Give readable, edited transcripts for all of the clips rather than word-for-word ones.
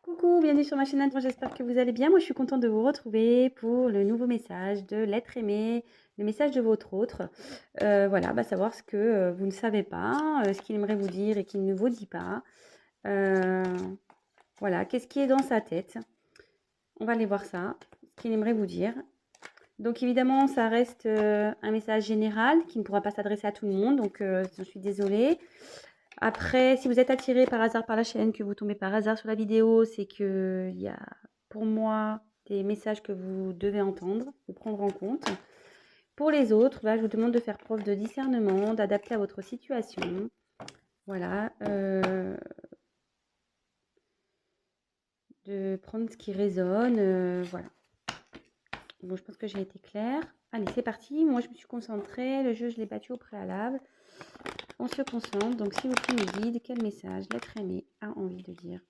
Coucou, bienvenue sur ma chaîne Anne, j'espère que vous allez bien. Moi, je suis contente de vous retrouver pour le nouveau message de l'être aimé, le message de votre autre. Voilà, savoir ce que vous ne savez pas, ce qu'il aimerait vous dire et qu'il ne vous dit pas. Euh, voilà, qu'est-ce qui est dans sa tête? On va aller voir ça, ce qu'il aimerait vous dire. Donc évidemment, ça reste un message général qui ne pourra pas s'adresser à tout le monde, donc je suis désolée. Après, si vous êtes attiré par hasard par la chaîne, que vous tombez par hasard sur la vidéo, c'est qu'il y a pour moi des messages que vous devez entendre, ou prendre en compte. Pour les autres, là, je vous demande de faire preuve de discernement, d'adapter à votre situation. Voilà. De prendre ce qui résonne. Voilà. Bon, je pense que j'ai été claire. Allez, c'est parti. Moi, je me suis concentrée. Le jeu, je l'ai battu au préalable. On se concentre. Donc, s'il vous plaît, mes guides, quel message l'être aimé a envie de dire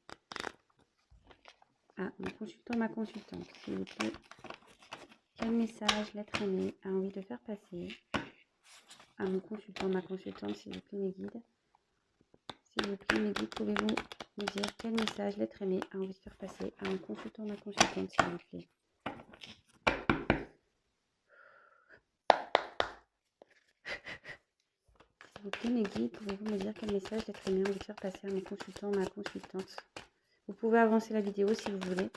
à mon consultant, ma consultante, s'il vous plaît? Quel message l'être aimé a envie de faire passer à mon consultant, ma consultante, s'il vous plaît, mes guides? S'il vous plaît, mes guides, pouvez-vous me dire quel message l'être aimé a envie de faire passer à mon consultant, ma consultante, s'il vous plaît? S'il vous plaît, mes guides, pouvez-vous me dire quel message l'être aimé a envie de faire passer à mon consultant, ma consultante? Vous pouvez avancer la vidéo si vous voulez.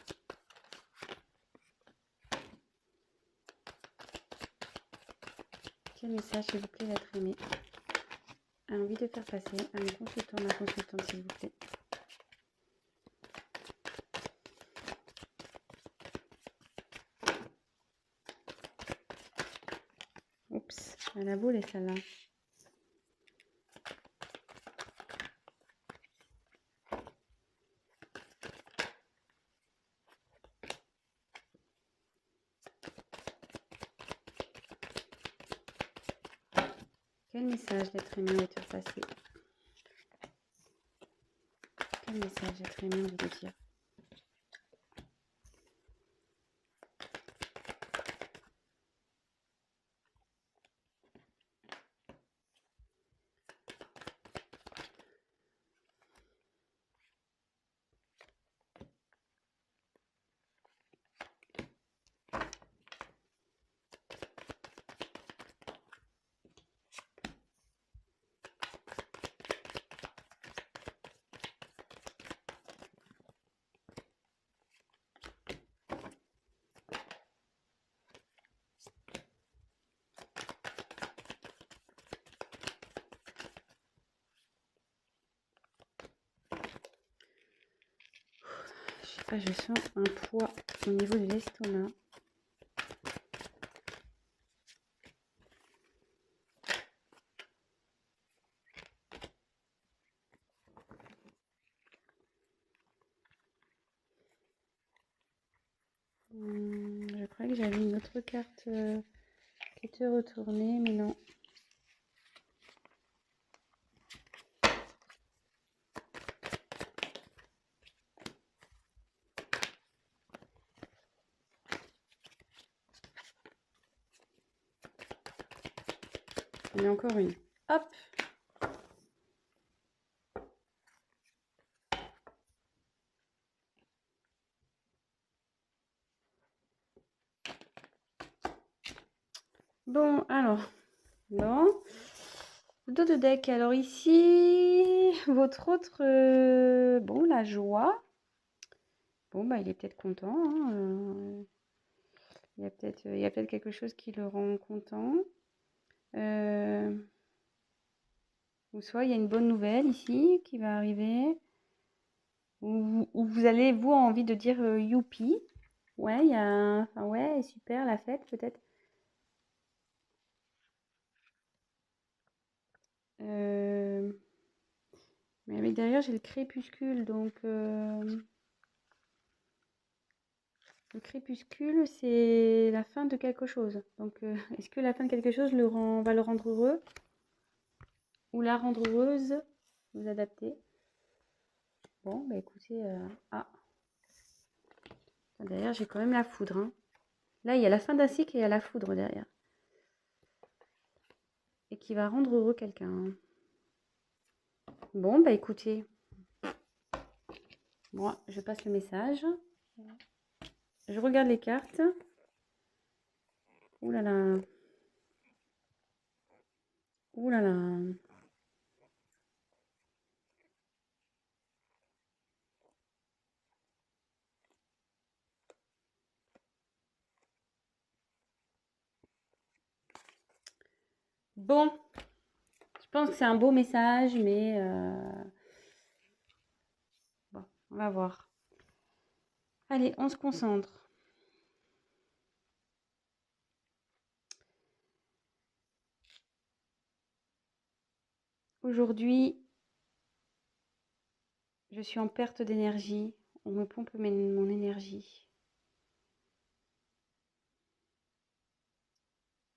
Quel message, s'il vous plaît, l'être aimé a envie de faire passer à mon consultant, ma consultante, s'il vous plaît? Oups, elle a volé celle-là. Quel message l'être aimé a envie de faire passer? Quel message l'être aimé a envie de dire? Je sens un poids au niveau de l'estomac. Je croyais que j'avais une autre carte qui était retournée, mais non. Il y en a encore une. Hop! Bon, alors, non. Le dos de deck. Alors ici, votre autre, bon, la joie. Bon, il est peut-être content. Hein, il y a peut-être quelque chose qui le rend content. Ou soit il y a une bonne nouvelle ici qui va arriver. Ou vous allez, vous, envie de dire youpi. Ouais, il y a un... Enfin, ouais, super, la fête, peut-être. Mais avec derrière, j'ai le crépuscule, donc... le crépuscule, c'est la fin de quelque chose. Donc, est-ce que la fin de quelque chose va le rendre heureux? Ou la rendre heureuse? Vous adaptez. Bon, écoutez... Ah, derrière, j'ai quand même la foudre. Hein. Là, il y a la fin d'un cycle et il y a la foudre derrière. Et qui va rendre heureux quelqu'un. Bon, écoutez. Bon, je passe le message. Je regarde les cartes. Ouh là là. Ouh là là. Bon, je pense que c'est un beau message, mais bon, on va voir. Allez, on se concentre. Aujourd'hui, je suis en perte d'énergie. On me pompe mon énergie.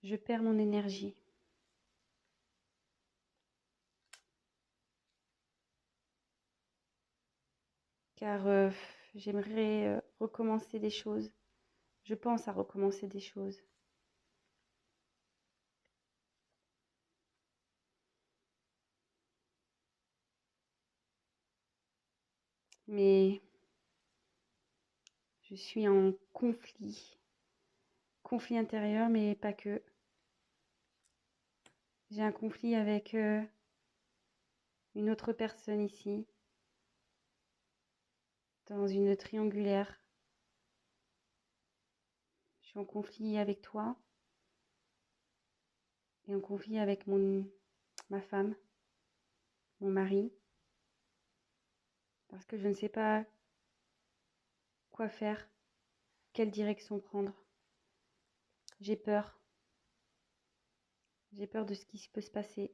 Je perds mon énergie. Car j'aimerais recommencer des choses. Je pense à recommencer des choses. Mais je suis en conflit. Conflit intérieur, mais pas que. J'ai un conflit avec une autre personne ici, dans une triangulaire. Je suis en conflit avec toi et en conflit avec ma femme, mon mari, parce que je ne sais pas quoi faire, quelle direction prendre. J'ai peur. J'ai peur de ce qui peut se passer.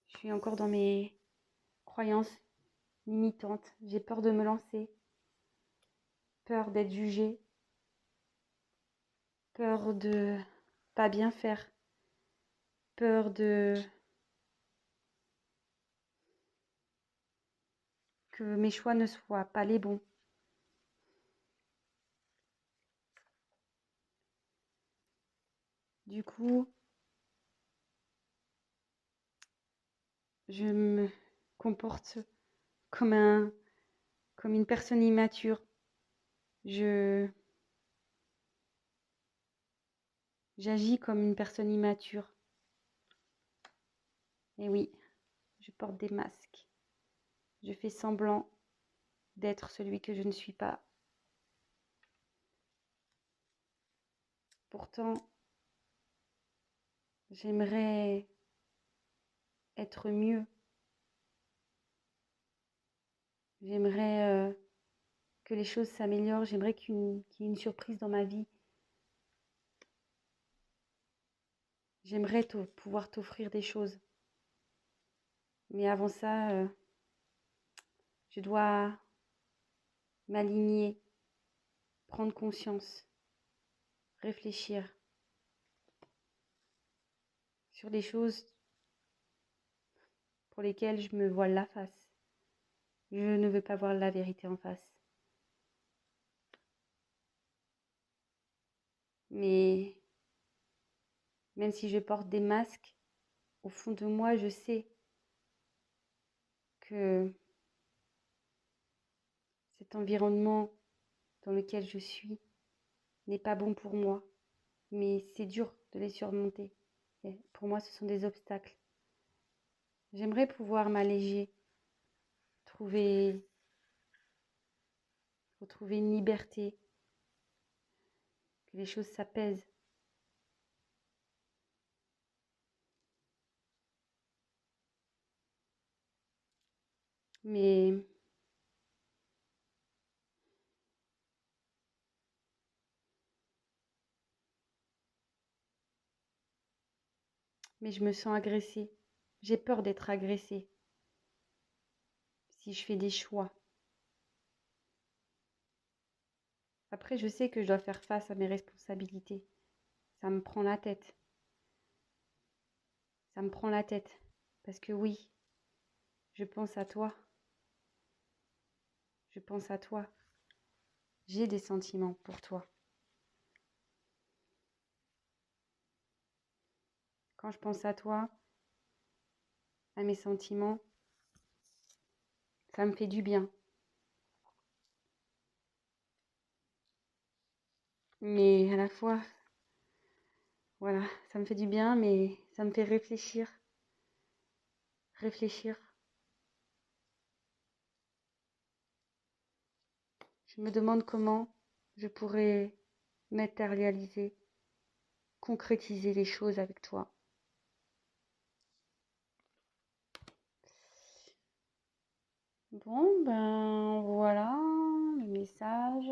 Je suis encore dans mes croyances limitantes. J'ai peur de me lancer, peur d'être jugée, peur de pas bien faire, peur que mes choix ne soient pas les bons. Du coup, je me comporte comme une personne immature. J'agis comme une personne immature. Et oui, je porte des masques. Je fais semblant d'être celui que je ne suis pas. Pourtant, j'aimerais être mieux. J'aimerais que les choses s'améliorent. J'aimerais qu'il y ait une surprise dans ma vie. J'aimerais pouvoir t'offrir des choses. Mais avant ça, je dois m'aligner, prendre conscience, réfléchir sur les choses pour lesquelles je me voile la face. Je ne veux pas voir la vérité en face. Mais même si je porte des masques, au fond de moi, je sais que cet environnement dans lequel je suis n'est pas bon pour moi. Mais c'est dur de les surmonter. Et pour moi, ce sont des obstacles. J'aimerais pouvoir m'alléger, trouver, retrouver une liberté, que les choses s'apaisent. Mais je me sens agressée. J'ai peur d'être agressée si je fais des choix. Après, je sais que je dois faire face à mes responsabilités. Ça me prend la tête. Ça me prend la tête. Parce que oui, je pense à toi. Je pense à toi. J'ai des sentiments pour toi. Quand je pense à toi, à mes sentiments, Ça me fait du bien. Mais à la fois, voilà, ça me fait du bien, mais ça me fait réfléchir. Réfléchir. Je me demande comment je pourrais matérialiser, concrétiser les choses avec toi. Bon, ben voilà le message.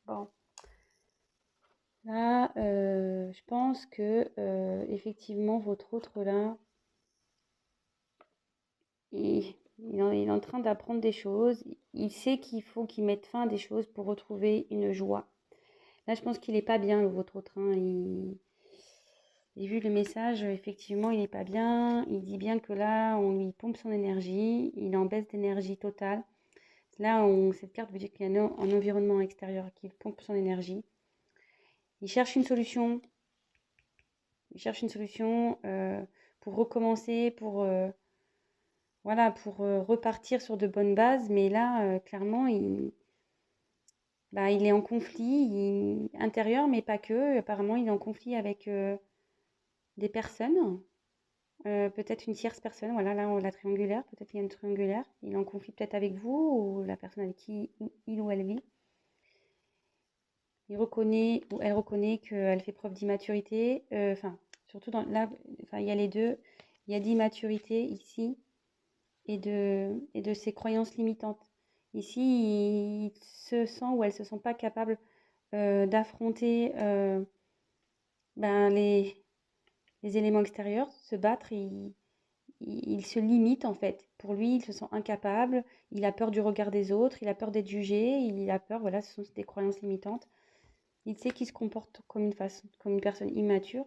Bon, là, je pense que effectivement, votre autre là, il est en train d'apprendre des choses. Il sait qu'il faut qu'il mette fin à des choses pour retrouver une joie. Là, je pense qu'il est pas bien, le votre autre. Hein. J'ai vu le message, effectivement, il est pas bien. Il dit bien que là, on lui pompe son énergie. Il est en baisse d'énergie totale. Là, cette carte veut dire qu'il y a un environnement extérieur qui pompe son énergie. Il cherche une solution. Il cherche une solution pour recommencer, voilà, pour repartir sur de bonnes bases. Mais là, clairement, bah, il est en conflit intérieur, mais pas que. Apparemment, il est en conflit avec des personnes. Peut-être une tierce personne. Voilà, là, la triangulaire. Peut-être qu'il y a une triangulaire. Il est en conflit peut-être avec vous ou la personne avec qui il ou elle vit. Il reconnaît ou elle reconnaît qu'elle fait preuve d'immaturité. Enfin, surtout là, enfin, il y a les deux. Il y a d'immaturité ici et de ses croyances limitantes. Ici, il se sent ou elle se sent pas capable d'affronter ben, les éléments extérieurs, se battre. Il se limite en fait. Pour lui, il se sent incapable. Il a peur du regard des autres. Il a peur d'être jugé. Il a peur, voilà, ce sont des croyances limitantes. Il sait qu'il se comporte comme une personne immature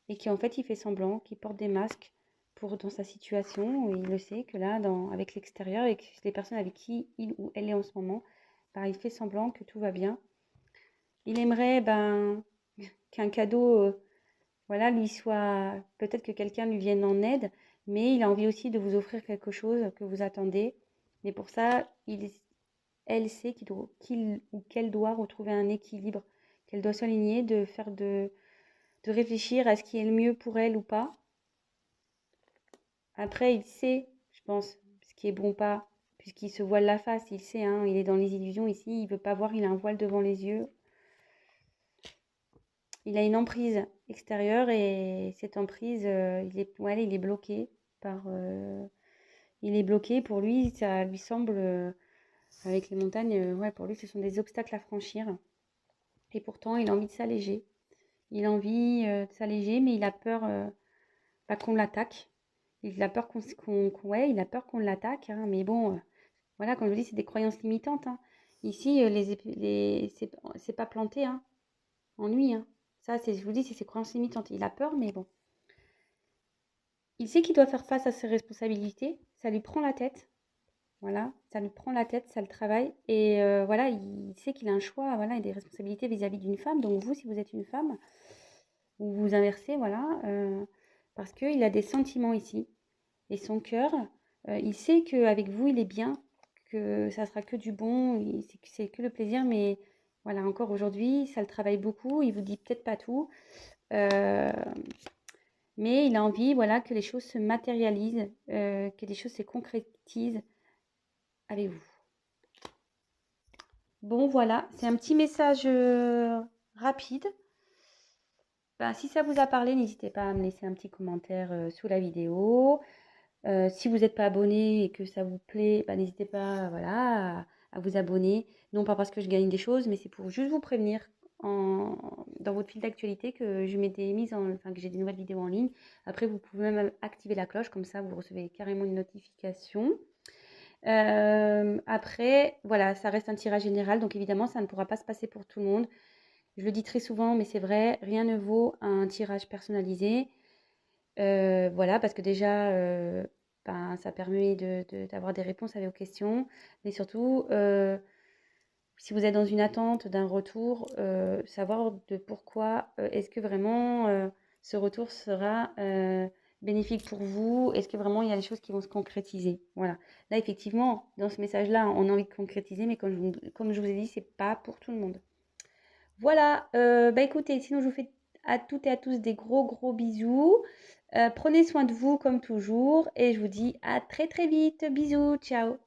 et qu'en fait il fait semblant, qu'il porte des masques dans sa situation. Et il le sait que là, avec l'extérieur, avec les personnes avec qui il ou elle est en ce moment, bah, il fait semblant que tout va bien. Il aimerait ben, qu'un cadeau, voilà, lui soit, peut-être que quelqu'un lui vienne en aide, mais il a envie aussi de vous offrir quelque chose que vous attendez. Mais pour ça, elle sait qu'il ou qu'elle doit retrouver un équilibre, qu'elle doit s'aligner, de réfléchir à ce qui est le mieux pour elle ou pas. Après, il sait, je pense, ce qui est bon ou pas, puisqu'il se voile la face, il sait, hein, il est dans les illusions ici, il veut pas voir, il a un voile devant les yeux. Il a une emprise extérieure et cette emprise, il est bloqué par... il est bloqué, pour lui, ça lui semble, avec les montagnes, ouais, pour lui, ce sont des obstacles à franchir. Et pourtant, il a envie de s'alléger. Il a envie de s'alléger, mais il a peur pas qu'on l'attaque. Il a peur ouais, il a peur qu'on l'attaque. Hein, mais bon, voilà, comme je vous dis, c'est des croyances limitantes. Hein. Ici, c'est pas planté hein, en lui. Hein. Ça, je vous dis, c'est ses croyances limitantes. Il a peur, mais bon. Il sait qu'il doit faire face à ses responsabilités. Ça lui prend la tête. Voilà, ça lui prend la tête, ça le travaille. Et voilà, il sait qu'il a un choix, voilà, et des responsabilités vis-à-vis d'une femme. Donc vous, si vous êtes une femme, ou vous inversez, voilà, parce qu'il a des sentiments ici. Et son cœur, il sait qu'avec vous, il est bien, que ça sera que du bon, c'est que le plaisir, mais voilà, encore aujourd'hui, ça le travaille beaucoup, il vous dit peut-être pas tout, euh, mais il a envie, voilà, que les choses se matérialisent, que les choses se concrétisent avec vous. Bon, voilà, c'est un petit message rapide. Ben, si ça vous a parlé, n'hésitez pas à me laisser un petit commentaire sous la vidéo. Si vous n'êtes pas abonné et que ça vous plaît, bah, n'hésitez pas voilà, à vous abonner. Non pas parce que je gagne des choses, mais c'est pour juste vous prévenir dans votre fil d'actualité que que j'ai des nouvelles vidéos en ligne. Après, vous pouvez même activer la cloche, comme ça vous recevez carrément une notification. Après, voilà, ça reste un tirage général, donc évidemment, ça ne pourra pas se passer pour tout le monde. Je le dis très souvent, mais c'est vrai, rien ne vaut un tirage personnalisé. Voilà, parce que déjà, ben, ça permet d'avoir des réponses à vos questions, mais surtout, si vous êtes dans une attente d'un retour, savoir de pourquoi est-ce que vraiment ce retour sera bénéfique pour vous? Est-ce que vraiment il y a des choses qui vont se concrétiser? Voilà. Là, effectivement, dans ce message-là, on a envie de concrétiser, mais comme je vous ai dit, c'est pas pour tout le monde. Voilà, bah écoutez, sinon je vous fais à toutes et à tous des gros gros bisous. Prenez soin de vous comme toujours et je vous dis à très très vite. Bisous, ciao.